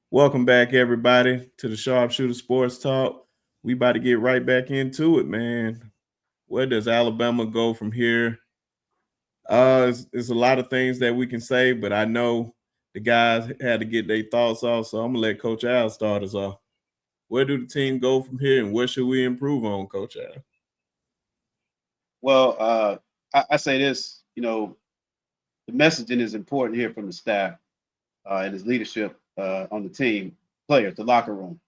Welcome back, everybody, to the Sharpshooter Sports Talk. We about to get right back into it, man. Where does Alabama go from here? It's a lot of things that we can say, but I know the guys had to get their thoughts off, so I'm gonna let Coach Al start us off. Where do the team go from here, and what should we improve on, Coach Al? Well, I say this, the messaging is important here from the staff and his leadership on the team, players, the locker room.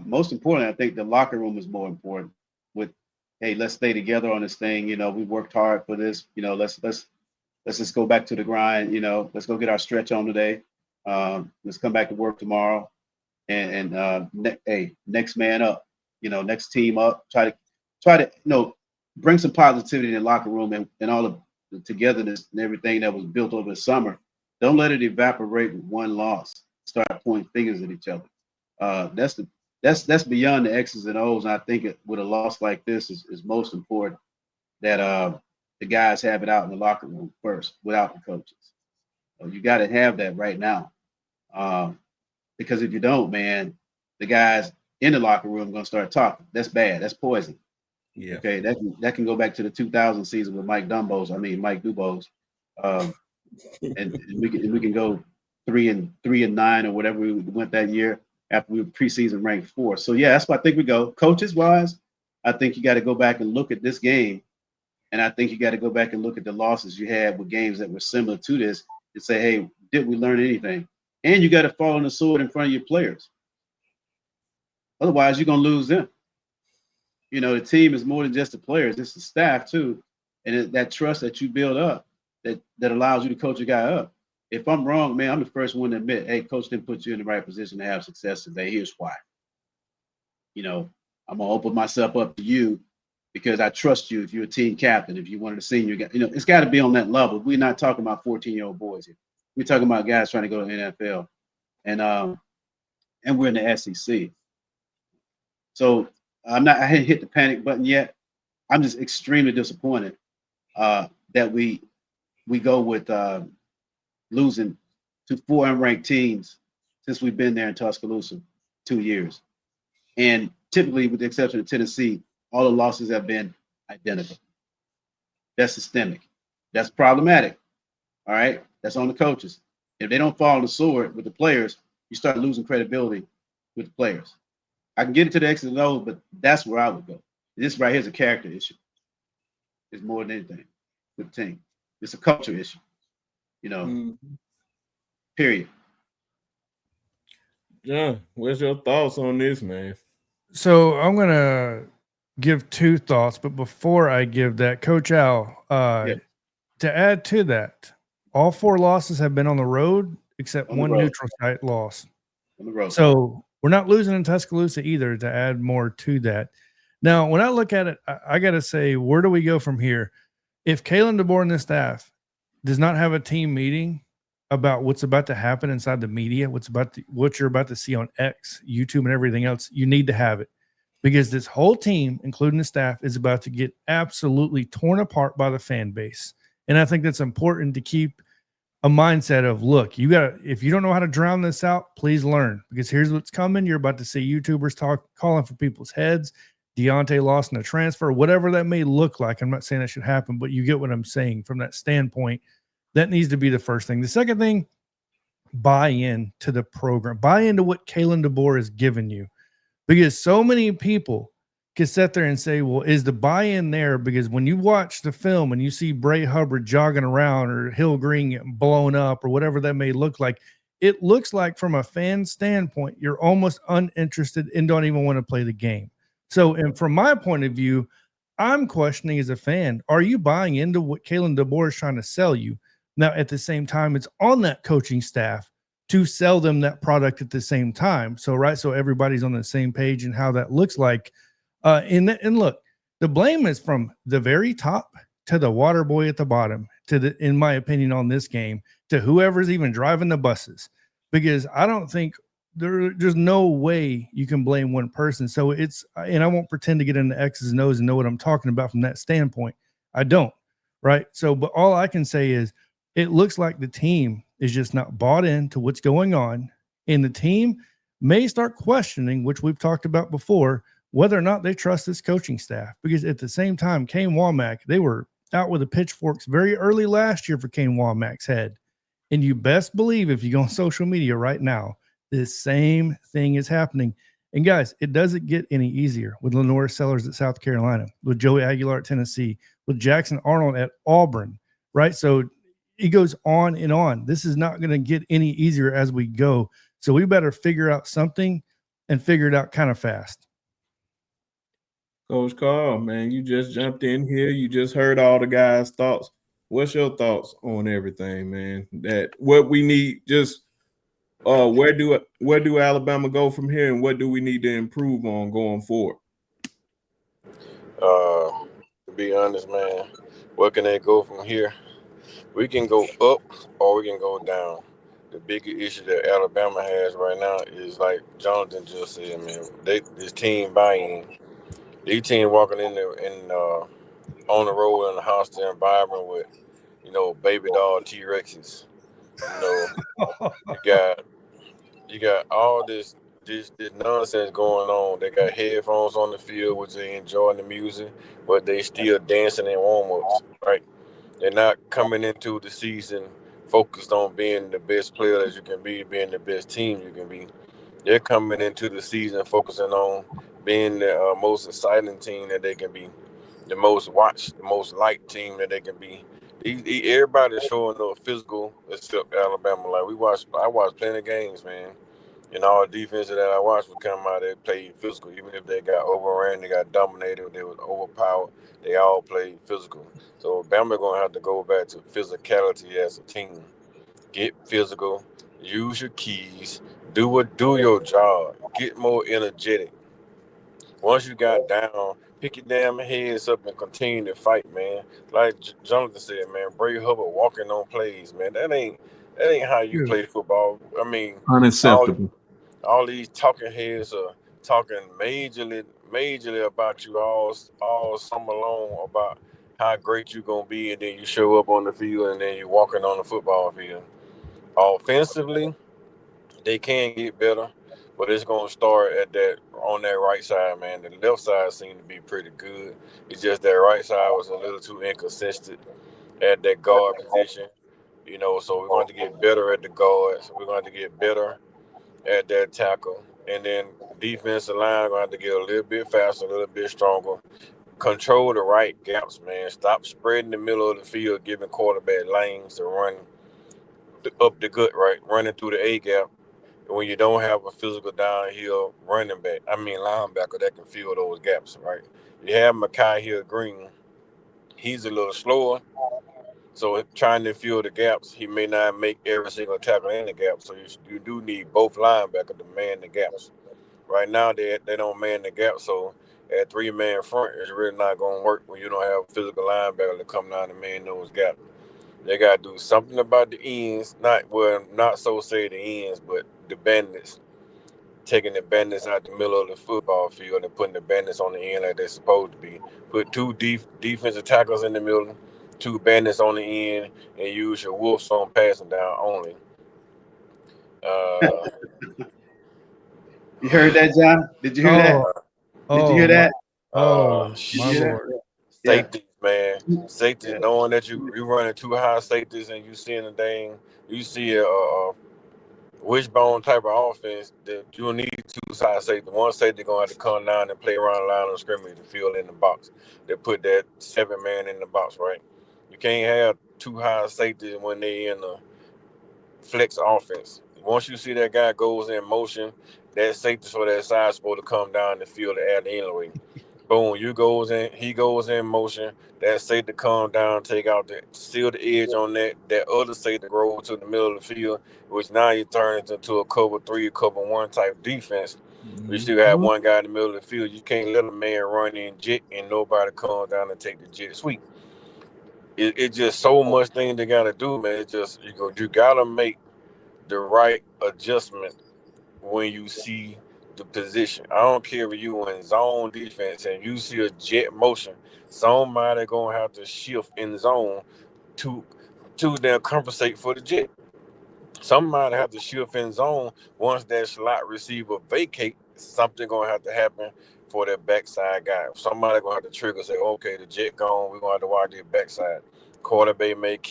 Most importantly, I think the locker room is more important. With, hey, let's stay together on this thing. We worked hard for this. Let's just go back to the grind. Let's go get our stretch on today. Let's come back to work tomorrow. Hey, next man up. Next team up. Try to bring some positivity in the locker room and all of the togetherness and everything that was built over the summer. Don't let it evaporate with one loss. Start pointing fingers at each other. That's beyond the X's and O's. And I think with a loss like this is most important that the guys have it out in the locker room first without the coaches. So you got to have that right now, because if you don't, man, the guys in the locker room are gonna start talking. That's bad. That's poison. Yeah. Okay, that can go back to the 2000 season with Mike Dubose, um, and we can go 3-9 or whatever we went that year after we were preseason ranked fourth. So yeah, that's why I think we go. Coaches wise, I think you got to go back and look at this game, and I think you got to go back and look at the losses you had with games that were similar to this and say, hey, did we learn anything? And you got to fall on the sword in front of your players. Otherwise, you're gonna lose them. The team is more than just the players; it's the staff too, and that trust that you build up that allows you to coach a guy up. If I'm wrong, man, I'm the first one to admit, hey, coach didn't put you in the right position to have success today. Here's why. I'm gonna open myself up to you because I trust you. If you're a team captain, if you're one of the senior guys, it's got to be on that level. We're not talking about 14-year-old boys here. We're talking about guys trying to go to the NFL, and we're in the SEC. So I hadn't hit the panic button yet. I'm just extremely disappointed that we go with losing to 4 unranked teams since we've been there in Tuscaloosa 2 years. And typically, with the exception of Tennessee, all the losses have been identical. That's systemic. That's problematic. All right. That's on the coaches. If they don't fall on the sword with the players, you start losing credibility with the players. I can get into the X's and O's, but that's where I would go. This right here is a character issue. It's more than anything with the team. It's a culture issue, period. Yeah. What's your thoughts on this, man? So I'm going to give two thoughts, but before I give that, Coach Al, to add to that, all 4 losses have been on the road except one neutral site loss. On the road. So we're not losing in Tuscaloosa either, to add more to that. Now, when I look at it, I got to say, where do we go from here? If Kalen DeBoer and the staff does not have a team meeting about what's about to happen inside the media, what you're about to see on X, YouTube, and everything else, you need to have it, because this whole team, including the staff, is about to get absolutely torn apart by the fan base. And I think that's important to keep a mindset of, look, if you don't know how to drown this out, please learn, because here's what's coming. You're about to see YouTubers calling for people's heads. Deontay lost in a transfer, whatever that may look like. I'm not saying that should happen, but you get what I'm saying from that standpoint. That needs to be the first thing. The second thing, buy in to the program, buy into what Kalen DeBoer has given you, because so many people can sit there and say, well, is the buy-in there? Because when you watch the film and you see Bray Hubbard jogging around or Hill Green getting blown up or whatever that may look like, it looks like from a fan standpoint, you're almost uninterested and don't even want to play the game. So, and from my point of view, I'm questioning as a fan, are you buying into what Kalen DeBoer is trying to sell you? Now, at the same time, it's on that coaching staff to sell them that product at the same time. So, right, so everybody's on the same page and how that looks like. And look, the blame is from the very top to the water boy at the bottom, in my opinion, on this game, to whoever's even driving the buses, because I don't think there's no way you can blame one person. So and I won't pretend to get into X's and O's and know what I'm talking about from that standpoint. I don't, right? So, but all I can say is it looks like the team is just not bought into what's going on. And the team may start questioning, which we've talked about before, whether or not they trust this coaching staff. Because at the same time, Kane Womack, they were out with the pitchforks very early last year for Kane Womack's head. And you best believe if you go on social media right now, this same thing is happening. And guys, it doesn't get any easier with Lenore Sellers at South Carolina, with Joey Aguilar at Tennessee, with Jackson Arnold at Auburn, right? So it goes on and on. This is not going to get any easier as we go. So we better figure out something and figure it out kind of fast. Coach Karl, man, you just jumped in here. You just heard all the guys' thoughts. What's your thoughts on everything, man? That what we need, just where do Alabama go from here, and what do we need to improve on going forward? To be honest, man, where can they go from here? We can go up or we can go down. The biggest issue that Alabama has right now is like Jonathan just said, man. This team buy-in. These team walking in there and on the road in the hostile environment with baby doll T-Rexes. You know, you got you got all this nonsense going on. They got headphones on the field, which they enjoying the music, but they still dancing in warm-ups, right? They're not coming into the season focused on being the best player that you can be, being the best team you can be. They're coming into the season focusing on being the most exciting team that they can be, the most watched, the most liked team that they can be. Everybody's showing up physical except Alabama. Like I watched plenty of games, man. And all the defenses that I watched would come out, they played physical. Even if they got overran, they got dominated, they was overpowered, they all played physical. So Bama gonna have to go back to physicality as a team. Get physical, use your keys, do your job, get more energetic. Once you got down, pick your damn heads up and continue to fight, man. Like Jonathan said, man, Bray Hubbard walking on plays, man. That ain't how you play football. I mean, all Unacceptable. all these talking heads are talking majorly about you all summer long about how great you gonna be, and then you show up on the field and then you're walking on the football field. Offensively, they can get better, but it's gonna start at that on that right side, man. The left side seemed to be pretty good. It's just that right side was a little too inconsistent at that guard position. So we're going to get better at the guards. We're going to get better at that tackle. And then defensive line going to have to get a little bit faster, a little bit stronger. Control the right gaps, man. Stop spreading the middle of the field, giving quarterback lanes to run up the gut, right? Running through the A gap. And when you don't have a physical downhill running back, I mean linebacker that can fill those gaps, right? You have Mekhi Hill Green. He's a little slower. So trying to fill the gaps, he may not make every single tackle in the gap. So you do need both linebackers to man the gaps. Right now they don't man the gap, so at 3-man front it's really not going to work when you don't have a physical linebacker to come down and man those gaps. They got to do something about the ends, not so say the ends, but the bandits. Taking the bandits out the middle of the football field and putting the bandits on the end like they're supposed to be. Put two defensive tackles in the middle, two bandits on the end, and use your wolves on passing down only. Uh, You heard that, John? Did you hear that? Oh, Did you hear that? Did my you hear that? Lord. Yeah. Safeties, man. Safeties, knowing that you running too high safeties and you seeing a thing, you see a wishbone type of offense that you'll need two side safety. One safety gonna have to come down and play around the line of scrimmage to fill in the box. They put that 7-man in the box, right? You can't have two high safeties when they in the flex offense. Once you see that guy goes in motion, that safety for that side supposed to come down the field to add the anyway. Boom, he goes in motion. That safety come down, take out seal the edge on that other safety roll to the middle of the field, which now you turn it into a cover 3, cover 1 type defense. You still have one guy in the middle of the field. You can't let a man run in jet and nobody come down and take the jet sweep. It's just so much thing they gotta do, man. It's just you gotta make the right adjustment when you see the position. I don't care if you in zone defense and you see a jet motion, somebody gonna have to shift in zone to to then compensate for the jet. Somebody have to shift in zone. Once that slot receiver vacate, something gonna have to happen for that backside guy. Somebody gonna have to trigger, say, okay, the jet gone, we're gonna have to watch the backside. Quarterback might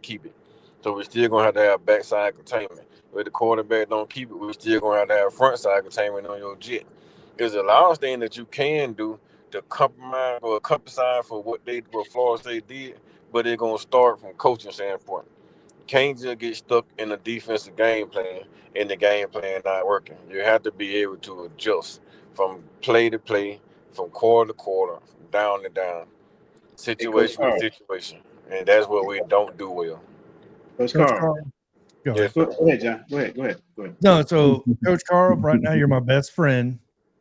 keep it. So we're still gonna have to have backside containment. If the quarterback don't keep it, we're still gonna have to have front side containment on your jet. There's a lot of things that you can do to compromise or compensate for what Florida State did, but it's gonna start from coaching standpoint. Can't just get stuck in a defensive game plan and the game plan not working. You have to be able to adjust from play to play, from quarter to quarter, from down to down, Hey, Coach situation to Carl. situation. And that's what we don't do well. Coach Coach Carl. Carl, go ahead. Yes, Go, sir. go ahead, John. Go ahead. Go ahead. Go ahead. No, so Coach Carl, right now you're my best friend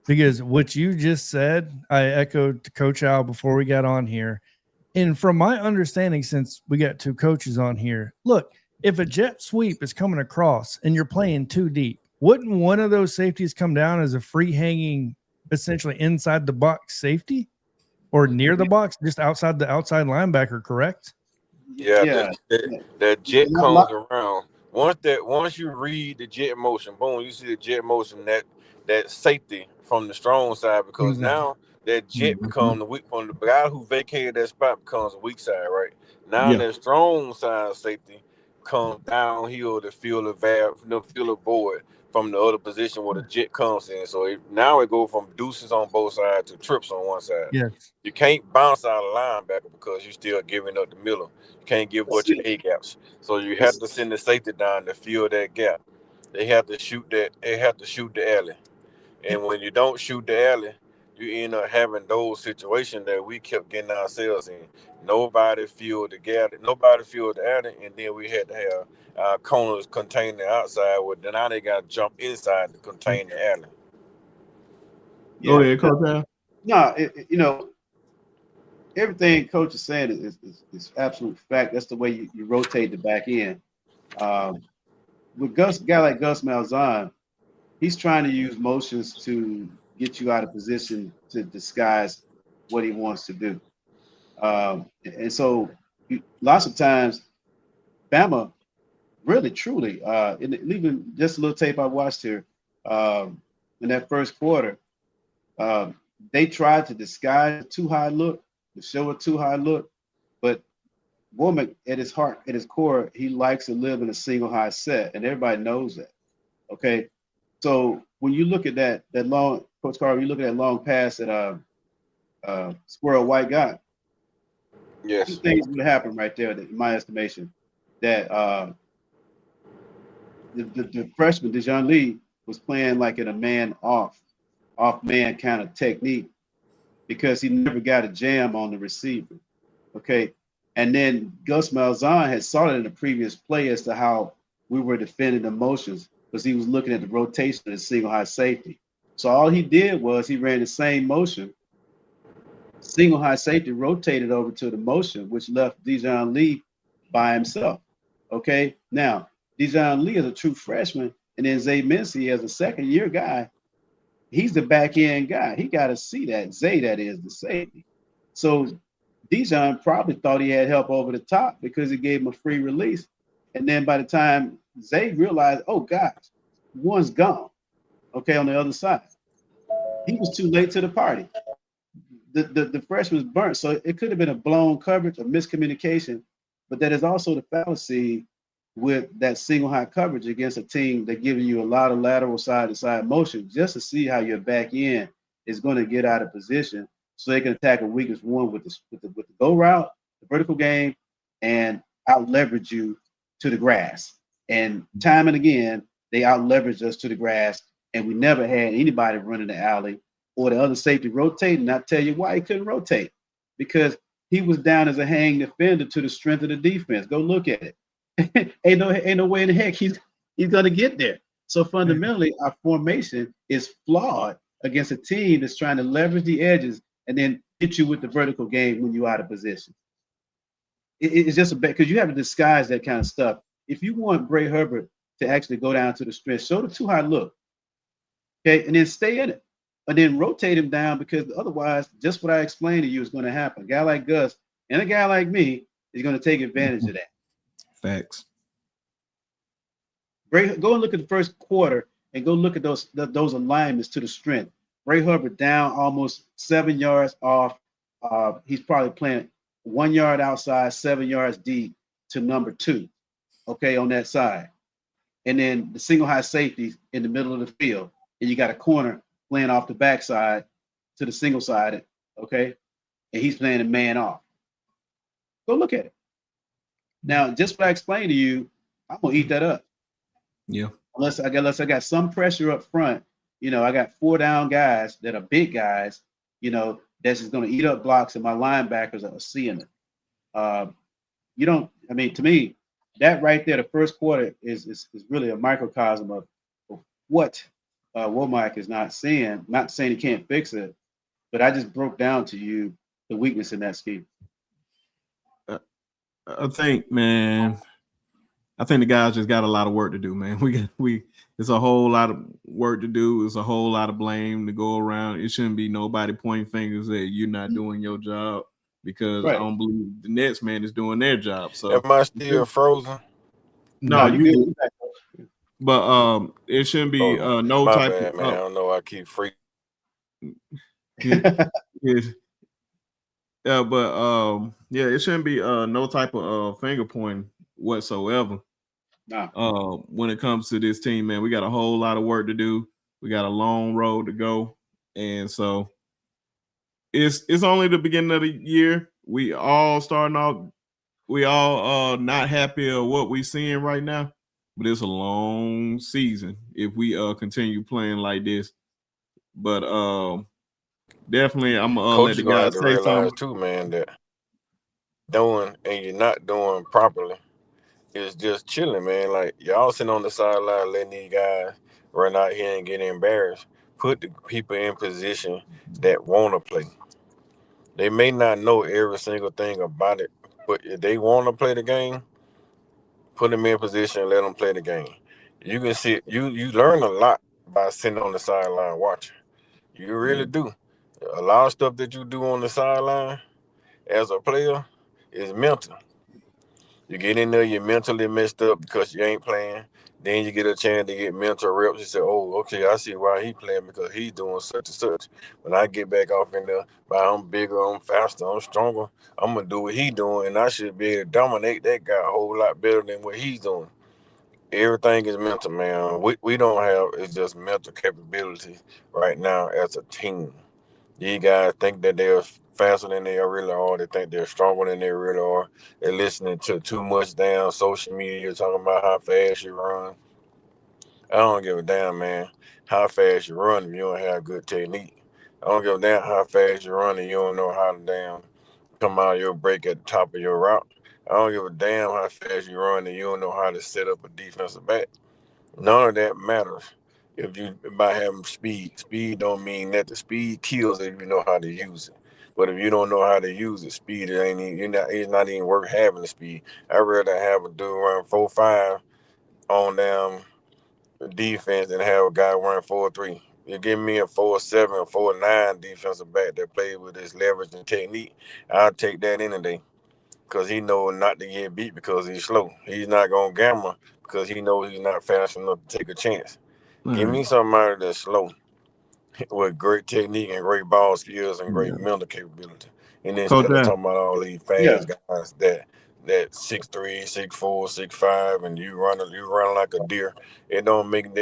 because what you just said, I echoed to Coach Al before we got on here. And from my understanding, since we got two coaches on here, look, if a jet sweep is coming across and you're playing too deep, wouldn't one of those safeties come down as a free hanging, essentially inside the box safety or near the box, just outside the outside linebacker, correct? Yeah, Yeah. that jet Not, comes around. Once you read the jet motion, boom, you see the jet motion, that safety from the strong side, because now that jet becomes the weak from the guy who vacated that spot becomes a weak side, right? Now Yeah. that strong side safety comes downhill to fill the void from the other position where the jet comes in. So now it goes from deuces on both sides to trips on one side. Yes. You can't bounce out of linebacker because you're still giving up the middle. You can't give Let's what your see. A gaps. So you have to send the safety down to fill that gap. They have to shoot that. They have to shoot the alley. And when you don't shoot the alley, you end up having those situations that we kept getting ourselves in. Nobody filled the gap. Nobody filled the alley, and then we had to have our corners contain the outside. Well, then now they got to jump inside to contain the alley. Go Yeah. ahead, Coach Al. No, everything Coach is saying is absolute fact. That's the way you rotate the back end. Um, with a guy like Gus Malzahn, he's trying to use motions to get you out of position to disguise what he wants to do. And so lots of times, Bama really, truly, even just a little tape I watched here in that first quarter, they tried to disguise a too high look, to show a too high look, but Womack at his heart, at his core, he likes to live in a single high set, and everybody knows that. Okay, so when you look at that long, Coach Carl, you look at that long pass that Squirrel White got, two Yes. things would happen right there, in my estimation, that the freshman Dejon Lee was playing like in a man off man kind of technique because he never got a jam on the receiver. Okay. And then Gus Malzahn had saw it in the previous play as to how we were defending the motions because he was looking at the rotation of the single high safety. So all he did was he ran the same motion. Single high safety rotated over to the motion, which left Dejon Lee by himself. Okay. Now, Dejon Lee is a true freshman, and then Zay Mincy as a second year guy. He's the back end guy. He got to see that. Zay, that is the safety. So Dijon probably thought he had help over the top because he gave him a free release. And then by the time Zay realized, oh gosh, one's gone. Okay, on the other side. He was too late to the party. The freshman's burnt. So it could have been a blown coverage, a miscommunication, but that is also the fallacy with that single high coverage against a team that giving you a lot of lateral side to side motion just to see how your back end is going to get out of position so they can attack a weakest one with the go route, the vertical game, and out leverage you to the grass. And time and again, they out leverage us to the grass, and we never had anybody running the alley or the other safety rotating. I'll tell you why he couldn't rotate, because he was down as a hang defender to the strength of the defense. Go look at it. ain't no way in the heck he's gonna get there. So fundamentally, our formation is flawed against a team that's trying to leverage the edges and then hit you with the vertical game when you're out of position. It's just a bit because you have to disguise that kind of stuff. If you want Bray Herbert to actually go down to the strength, show the too high look, okay, and then stay in it, and then rotate him down because otherwise, just what I explained to you is going to happen. A guy like Gus and a guy like me is going to take advantage of that. Facts. Go and look at the first quarter and go look at those alignments to the strength. Ray Hubbard down almost 7 yards off. He's probably playing 1 yard outside, 7 yards deep to number 2. Okay, on that side. And then the single high safety in the middle of the field. And you got a corner playing off the backside to the single side. Okay. And he's playing a man off. Go look at it. Now, just what I explained to you, I'm gonna eat that up. Yeah. Unless I got some pressure up front. I got 4 down guys that are big guys, that's just gonna eat up blocks, and my linebackers are seeing it. To me, that right there, the first quarter is really a microcosm of what Womack is not seeing. Not saying he can't fix it, but I just broke down to you the weakness in that scheme. I think the guys just got a lot of work to do, man. It's a whole lot of work to do. It's a whole lot of blame to go around. It shouldn't be nobody pointing fingers that you're not doing your job, because I don't believe the Nets, man, is doing their job. So am I still frozen? No, you good. But it shouldn't be no My type bad, of man. I don't know. I keep freaking. It shouldn't be no type of finger pointing whatsoever. No. When it comes to this team, man, we got a whole lot of work to do. We got a long road to go, and so it's only the beginning of the year. We all starting off. We all not happy of what we're seeing right now, but it's a long season if we continue playing like this. But definitely, I'm gonna Coach let is the gonna have guys to say realize something. too, man, that doing and you're not doing properly is just chilling, man. Like y'all sitting on the sideline letting these guys run out here and get embarrassed. Put the people in position that want to play. They may not know every single thing about it, but if they want to play the game, put them in position and let them play the game. You can see you learn a lot by sitting on the sideline watching. You really do. A lot of stuff that you do on the sideline as a player is mental. You get in there, you're mentally messed up because you ain't playing. Then you get a chance to get mental reps. You say, oh, okay, I see why he playing, because he's doing such and such. When I get back off in there, I'm bigger, I'm faster, I'm stronger, I'm going to do what he doing, and I should be able to dominate that guy a whole lot better than what he's doing. Everything is mental, man. We don't have, it's just mental capability right now as a team. These guys think that they're faster than they really are. They think they're stronger than they really are. They're listening to too much damn social media talking about how fast you run. I don't give a damn, man, how fast you run if you don't have good technique. I don't give a damn how fast you run and you don't know how to damn come out of your break at the top of your route. I don't give a damn how fast you run and you don't know how to set up a defensive back. None of that matters if you by having speed. Speed don't mean that. The speed kills if you know how to use it. But if you don't know how to use it, speed it ain't even, it's not even worth having the speed. I'd rather have a dude run 4.5 on defense than have a guy run 4.3. You give me a 4.7 or 4.9 defensive back that plays with his leverage and technique, I'll take that any day. Because he knows not to get beat because he's slow. He's not gonna gamble because he knows he's not fast enough to take a chance. Give me somebody that's slow with great technique and great ball skills and great mental capability. And Coach instead of talking about all these fast Yeah. guys that 6'3", 6'4", 6'5", and you run like a deer, they don't make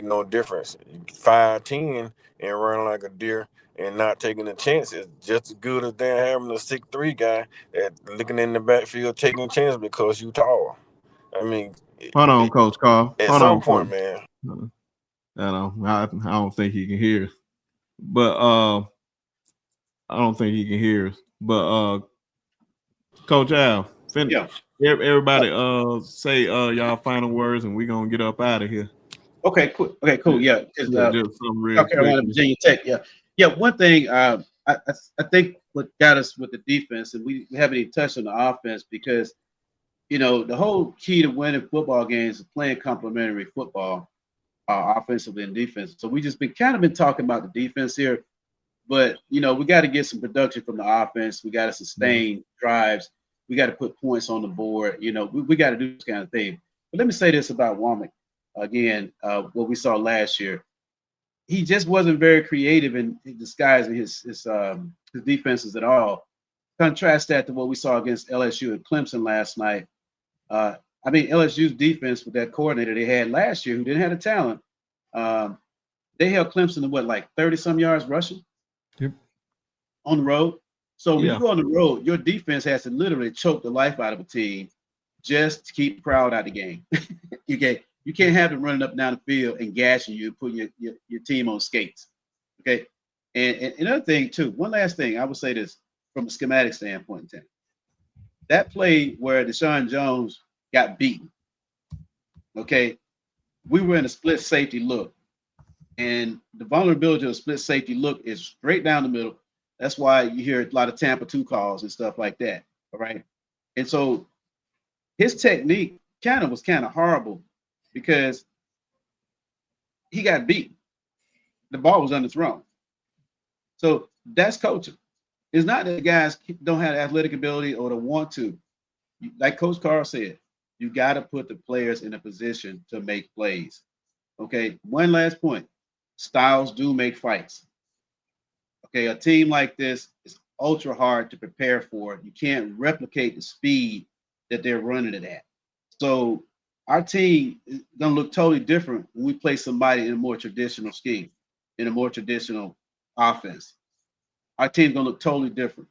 no difference. 5'10" and run like a deer and not taking a chance is just as good as them having a 6'3" guy that looking in the backfield taking a chance because you tall. I mean, Hold on, Coach Karl. at Hold some on, point, Coach. man. I don't think he can hear us. But I don't think he can hear us. But Coach Al, Yeah. everybody say y'all final words and we're gonna get up out of here. Okay, cool. Okay, cool. Yeah. Just something real South Carolina, quick. Virginia Tech. Yeah. Yeah. One thing I think what got us with the defense, and we haven't even touched on the offense, because the whole key to winning football games is playing complementary football, offensively and defense. So we just been talking about the defense here, but we got to get some production from the offense. We got to sustain drives. We got to put points on the board. We got to do this kind of thing. But let me say this about Womack. again, what we saw last year. He just wasn't very creative in disguising his defenses at all. Contrast that to what we saw against LSU and Clemson last night. I mean, LSU's defense with that coordinator they had last year, who didn't have the talent, they held Clemson to what, like 30 some yards rushing on the road. So when you go on the road, your defense has to literally choke the life out of a team just to keep the crowd out of the game. you can't have them running up and down the field and gashing you, putting your team on skates. Okay. And another thing too, one last thing, I would say this from a schematic standpoint, Tim. That play where Deshaun Jones got beaten. Okay. We were in a split safety look. And the vulnerability of a split safety look is straight down the middle. That's why you hear a lot of Tampa 2 calls and stuff like that. All right. And so his technique was kind of horrible because he got beat. The ball was underthrown. So that's coaching. It's not that guys don't have athletic ability or to want to. Like Coach Karl said, you got to put the players in a position to make plays. Okay. One last point. Styles do make fights. Okay, a team like this is ultra hard to prepare for. You can't replicate the speed that they're running it at. So our team is going to look totally different when we play somebody in a more traditional scheme, in a more traditional offense. Our team's going to look totally different.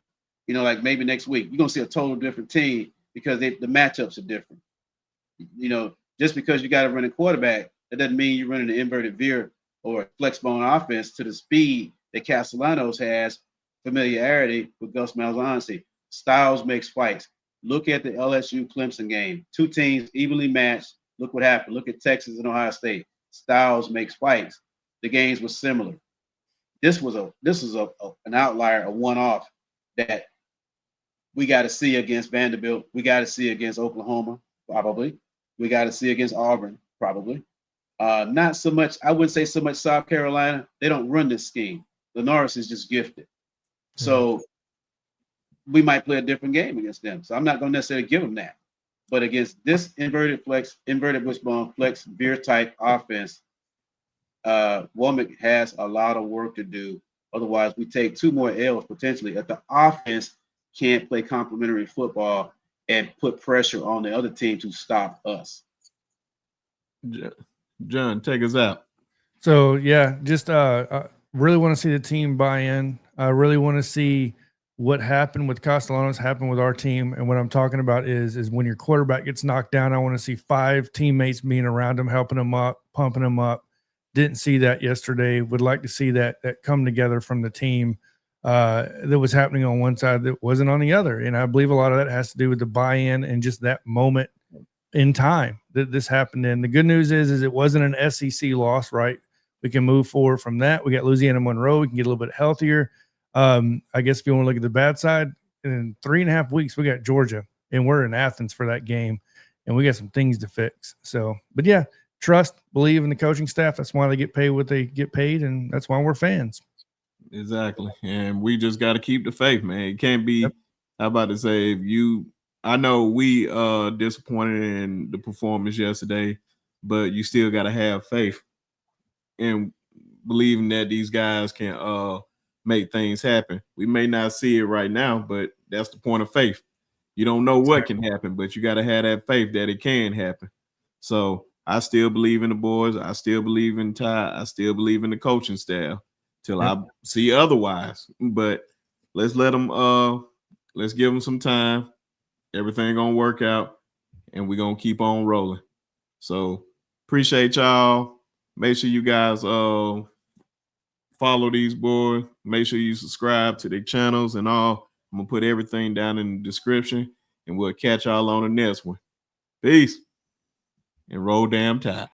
You know, like maybe next week, you're going to see a total different team because the matchups are different. You know, just because you got to run a quarterback, that doesn't mean you're running an inverted veer or a flex bone offense to the speed that Castellanos has, familiarity with Gus Malzahn. Styles makes fights. Look at the LSU Clemson game. 2 teams evenly matched. Look what happened. Look at Texas and Ohio State. Styles makes fights. The games were similar. This was an outlier, a one-off that we got to see against Vanderbilt. We got to see against Oklahoma, probably. We got to see against Auburn, probably. Not so much, I wouldn't say so much South Carolina. They don't run this scheme. Norris is just gifted. So we might play a different game against them. So I'm not going to necessarily give them that. But against this inverted wishbone flex veer type offense, Womack has a lot of work to do. Otherwise, we take 2 more L's potentially if the offense can't play complementary football and put pressure on the other team to stop us. John, take us out. So yeah, just really want to see the team buy in. I really want to see what happened with Castellanos happen with our team. And what I'm talking about is when your quarterback gets knocked down, I want to see 5 teammates being around him, helping him up, pumping him up. Didn't see that yesterday. Would like to see that come together from the team that was happening on one side that wasn't on the other. And I believe a lot of that has to do with the buy-in and just that moment in time that this happened in. The good news is it wasn't an SEC loss, right? We can move forward from that. We got Louisiana Monroe. We can get a little bit healthier. I guess if you want to look at the bad side, in 3.5 weeks, we got Georgia, and we're in Athens for that game, and we got some things to fix. So, but yeah, trust, believe in the coaching staff. That's why they get paid what they get paid, and that's why we're fans. Exactly. And we just got to keep the faith, man. It can't be, how about to say, I know we disappointed in the performance yesterday, but you still got to have faith and believing that these guys can make things happen. We may not see it right now, but that's the point of faith. You don't know what can happen, but you got to have that faith that it can happen. So I still believe in the boys. I still believe in Ty. I still believe in the coaching staff till I see otherwise. But let's let them let's give them some time. Everything gonna work out, and we're gonna keep on rolling. So appreciate y'all. Make sure you guys follow these boys. Make sure you subscribe to their channels and all. I'm gonna put everything down in the description, and we'll catch y'all on the next one. Peace and roll damn Tide.